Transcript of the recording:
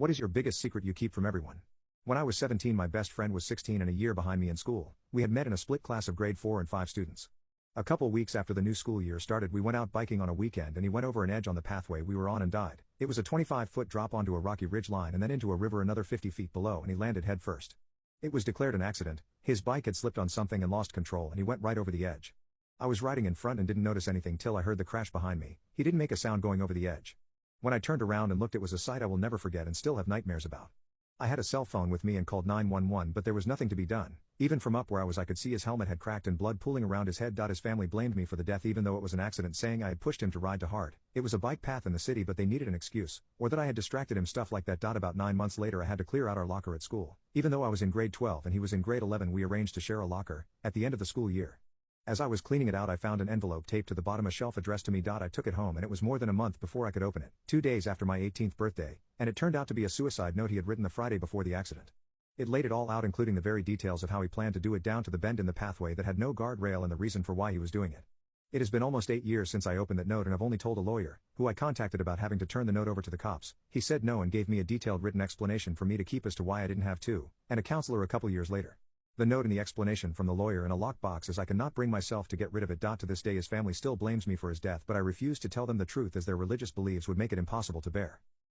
What is your biggest secret you keep from everyone? When I was 17, my best friend was 16 and a year behind me in school. We had met in a split class of grade 4 and 5 students. A couple weeks after the new school year started, we went out biking on a weekend and he went over an edge on the pathway we were on and died. It was a 25-foot drop onto a rocky ridge line and then into a river another 50 feet below, and he landed head first. It was declared an accident. His bike had slipped on something and lost control and he went right over the edge. I was riding in front and didn't notice anything till I heard the crash behind me. He didn't make a sound going over the edge. When I turned around and looked, it was a sight I will never forget and still have nightmares about. I had a cell phone with me and called 911, but there was nothing to be done. Even from up where I was, I could see his helmet had cracked and blood pooling around his head. His family blamed me for the death even though it was an accident, saying I had pushed him to ride too hard. It was a bike path in the city, but they needed an excuse, or that I had distracted him, stuff like that. About 9 months later, I had to clear out our locker at school. Even though I was in grade 12 and he was in grade 11, we arranged to share a locker at the end of the school year. As I was cleaning it out, I found an envelope taped to the bottom, a shelf addressed to me. I took it home and it was more than a month before I could open it. 2 days after my 18th birthday, and it turned out to be a suicide note he had written the Friday before the accident. It laid it all out, including the very details of how he planned to do it, down to the bend in the pathway that had no guardrail and the reason for why he was doing it. It has been almost 8 years since I opened that note, and I've only told a lawyer, who I contacted about having to turn the note over to the cops. He said no and gave me a detailed written explanation for me to keep as to why I didn't have to, and a counselor a couple years later. The note and the explanation from the lawyer in a lockbox, as I cannot bring myself to get rid of it. To this day his family still blames me for his death, but I refuse to tell them the truth as their religious beliefs would make it impossible to bear.